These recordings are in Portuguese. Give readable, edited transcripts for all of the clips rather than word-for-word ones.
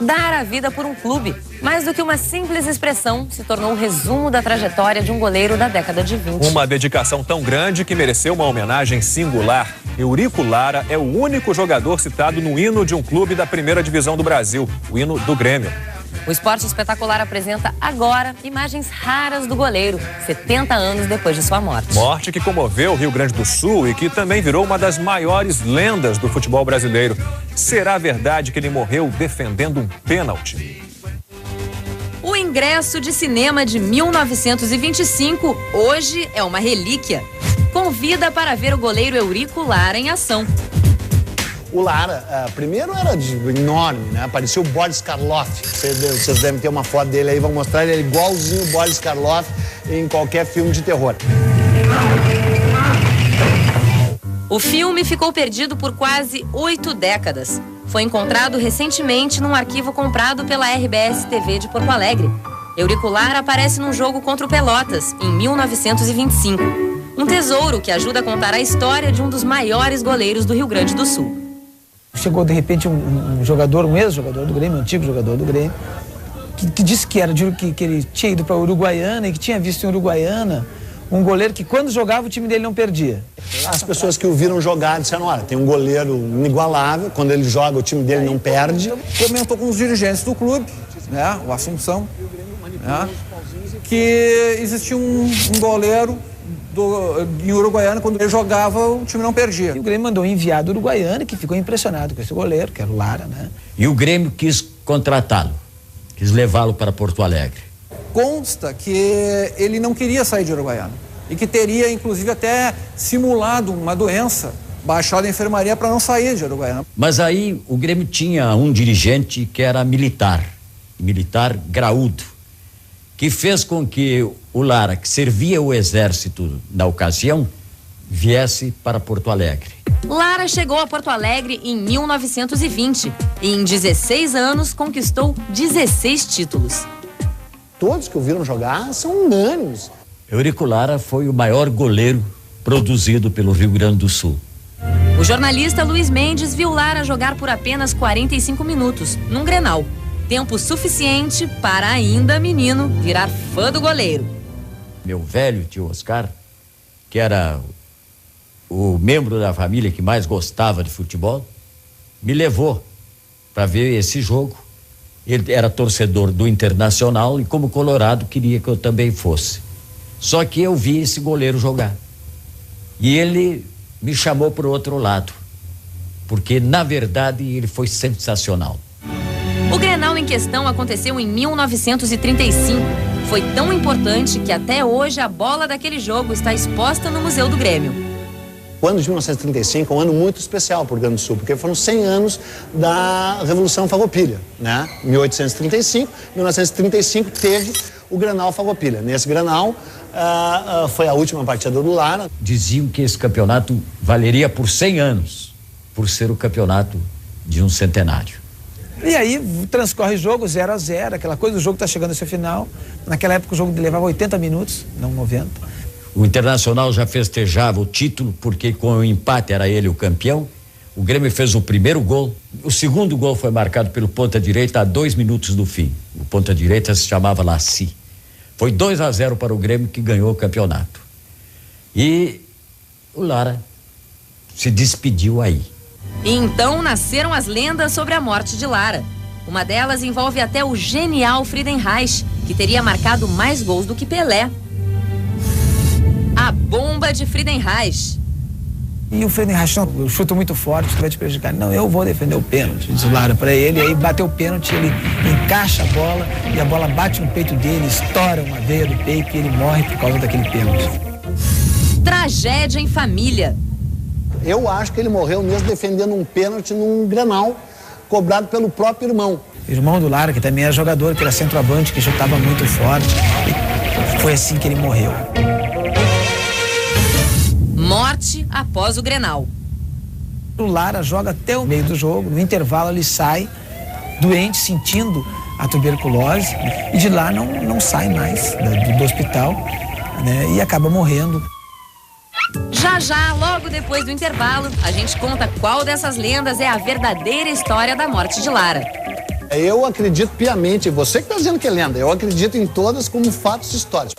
Dar a vida por um clube, mais do que uma simples expressão, se tornou o resumo da trajetória de um goleiro da década de 20. Uma dedicação tão grande que mereceu uma homenagem singular. Eurico Lara é o único jogador citado no hino de um clube da primeira divisão do Brasil, o hino do Grêmio. O Esporte Espetacular apresenta agora imagens raras do goleiro, 70 anos depois de sua morte. Morte que comoveu o Rio Grande do Sul e que também virou uma das maiores lendas do futebol brasileiro. Será verdade que ele morreu defendendo um pênalti? O ingresso de cinema de 1925 hoje é uma relíquia. Convida para ver o goleiro Eurico Lara em ação. O Lara, primeiro era enorme, né? Parecia o Boris Karloff. Vocês devem ter uma foto dele aí, vão mostrar ele igualzinho o Boris Karloff em qualquer filme de terror. O filme ficou perdido por quase 8 décadas. Foi encontrado recentemente num arquivo comprado pela RBS TV de Porto Alegre. Eurico Lara aparece num jogo contra o Pelotas, em 1925. Um tesouro que ajuda a contar a história de um dos maiores goleiros do Rio Grande do Sul. Chegou de repente um jogador, um ex-jogador do Grêmio, um antigo jogador do Grêmio, que disse que ele tinha ido para a Uruguaiana e que tinha visto em Uruguaiana um goleiro que quando jogava o time dele não perdia. As pessoas que o viram jogar disseram, olha, tem um goleiro inigualável, quando ele joga o time dele não perde. Comentou com os dirigentes do clube, né, o Assunção, né, que existia um goleiro em Uruguaiana, quando ele jogava, o time não perdia. E o Grêmio mandou enviar do Uruguaiana, que ficou impressionado com esse goleiro, que era o Lara, né? E o Grêmio quis contratá-lo, quis levá-lo para Porto Alegre. Consta que ele não queria sair de Uruguaiana e que teria, inclusive, até simulado uma doença, baixado a enfermaria para não sair de Uruguaiana. Mas aí o Grêmio tinha um dirigente que era militar graúdo, que fez com que o Lara, que servia o exército na ocasião, viesse para Porto Alegre. Lara chegou a Porto Alegre em 1920 e em 16 anos conquistou 16 títulos. Todos que o viram jogar são unânimes. Eurico Lara foi o maior goleiro produzido pelo Rio Grande do Sul. O jornalista Luiz Mendes viu Lara jogar por apenas 45 minutos, num Grenal. Tempo suficiente para, ainda menino, virar fã do goleiro. Meu velho tio Oscar, que era o membro da família que mais gostava de futebol, me levou para ver esse jogo. Ele era torcedor do Internacional e, como colorado, queria que eu também fosse. Só que eu vi esse goleiro jogar. E ele me chamou para o outro lado, porque, na verdade, ele foi sensacional. O Grenal em questão aconteceu em 1935. Foi tão importante que até hoje a bola daquele jogo está exposta no Museu do Grêmio. O ano de 1935 é um ano muito especial para o Rio Grande do Sul, porque foram 100 anos da Revolução Farroupilha, né? 1935 teve o Grenal Farroupilha. Nesse Grenal foi a última partida do Lara. Diziam que esse campeonato valeria por 100 anos, por ser o campeonato de um centenário. E aí transcorre o jogo 0-0, aquela coisa, o jogo está chegando ao seu final. Naquela época o jogo levava 80 minutos, não 90. O Internacional já festejava o título, porque com o empate era ele o campeão. O Grêmio fez o primeiro gol. O segundo gol foi marcado pelo ponta-direita a 2 minutos do fim. O ponta-direita se chamava Laci. Foi 2-0 para o Grêmio, que ganhou o campeonato. E o Lara se despediu aí. E então nasceram as lendas sobre a morte de Lara. Uma delas envolve até o genial Friedenreich, que teria marcado mais gols do que Pelé. A bomba de Friedenreich. E o Friedenreich, não, eu chuto muito forte, tu vai te prejudicar. Não, eu vou defender o pênalti, diz o Lara pra ele. Aí bateu o pênalti, ele encaixa a bola e a bola bate no peito dele, estoura uma veia do peito e ele morre por causa daquele pênalti. Tragédia em família. Eu acho que ele morreu mesmo defendendo um pênalti num Grenal, cobrado pelo próprio irmão. O irmão do Lara, que também era jogador, que era centroavante, que chutava muito forte. E foi assim que ele morreu. Morte após o Grenal. O Lara joga até o meio do jogo, no intervalo ele sai doente, sentindo a tuberculose, e de lá não sai mais do hospital, né, e acaba morrendo. Já, logo depois do intervalo, a gente conta qual dessas lendas é a verdadeira história da morte de Lara. Eu acredito piamente, você que está dizendo que é lenda, eu acredito em todas como fatos históricos.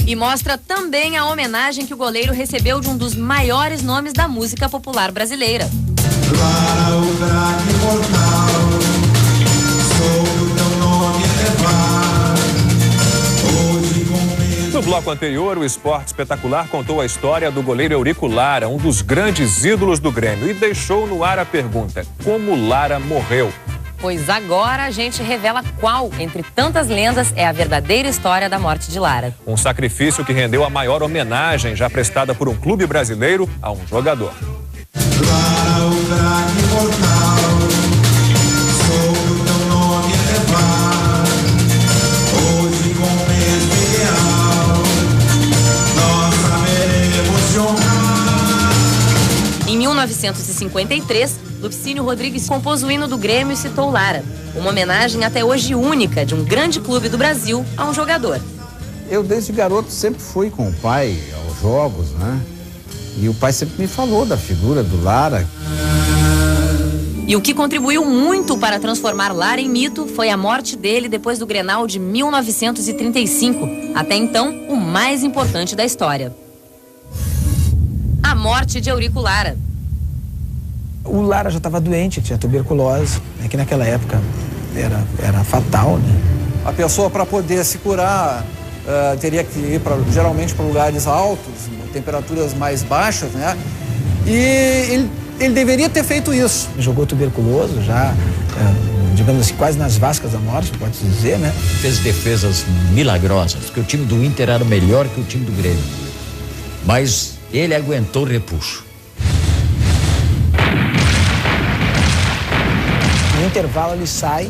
E mostra também a homenagem que o goleiro recebeu de um dos maiores nomes da música popular brasileira. Lara, o craque mortal, sou o teu nome elevar. Hoje com No bloco anterior, o Esporte Espetacular contou a história do goleiro Eurico Lara, um dos grandes ídolos do Grêmio, e deixou no ar a pergunta: como Lara morreu? Pois agora a gente revela qual, entre tantas lendas, é a verdadeira história da morte de Lara. Um sacrifício que rendeu a maior homenagem já prestada por um clube brasileiro a um jogador. Lara, o craque mortal, sou o teu nome elevar. Hoje com o mesmo ideal, nós saberemos te honrar. Em 1953, Lupicínio Rodrigues compôs o hino do Grêmio e citou Lara. Uma homenagem até hoje única de um grande clube do Brasil a um jogador. Eu, desde garoto, sempre fui com o pai aos jogos, né? E o pai sempre me falou da figura do Lara. E o que contribuiu muito para transformar Lara em mito foi a morte dele depois do Grenal de 1935, até então o mais importante da história. A morte de Eurico Lara. O Lara já estava doente, tinha tuberculose, né, que naquela época era fatal, né? A pessoa, para poder se curar, teria que ir geralmente para lugares altos, temperaturas mais baixas, né? E ele deveria ter feito isso. Jogou tuberculoso já, digamos assim, quase nas vascas da morte, pode-se dizer, né? Fez defesas milagrosas, porque o time do Inter era melhor que o time do Grêmio. Mas ele aguentou o repuxo. No intervalo ele sai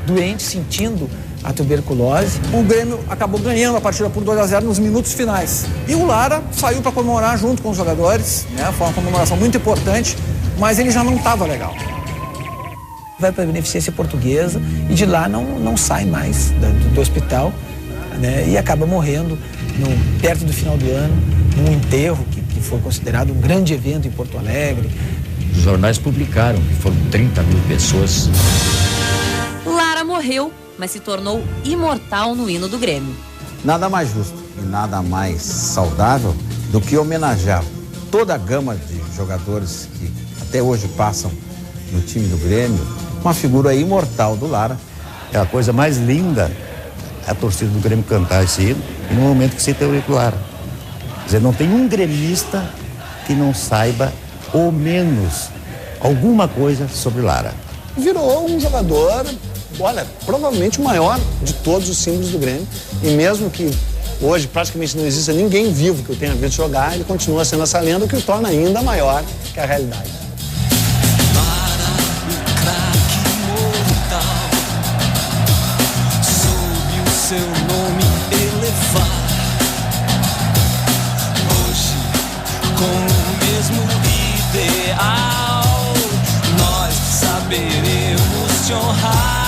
doente, sentindo a tuberculose. O Grêmio acabou ganhando a partida por 2-0 nos minutos finais. E o Lara saiu para comemorar junto com os jogadores, né? Foi uma comemoração muito importante, mas ele já não estava legal. Vai para a Beneficência Portuguesa e de lá não sai mais do hospital, né? E acaba morrendo perto do final do ano, num enterro que foi considerado um grande evento em Porto Alegre. Os jornais publicaram que foram 30 mil pessoas. Lara morreu, mas se tornou imortal no hino do Grêmio. Nada mais justo e nada mais saudável do que homenagear toda a gama de jogadores que até hoje passam no time do Grêmio, com a figura imortal do Lara. É a coisa mais linda a torcida do Grêmio cantar esse hino e no momento que cita Eurico Lara. Quer dizer, não tem um gremista que não saiba ou menos alguma coisa sobre Lara. Virou um jogador, olha, provavelmente o maior de todos os símbolos do Grêmio. E mesmo que hoje praticamente não exista ninguém vivo que o tenha visto jogar, ele continua sendo essa lenda, o que o torna ainda maior que a realidade. Lara, o craque mortal, soube o seu nome elevar. Hoje, com o mesmo ideal, nós saberemos te honrar.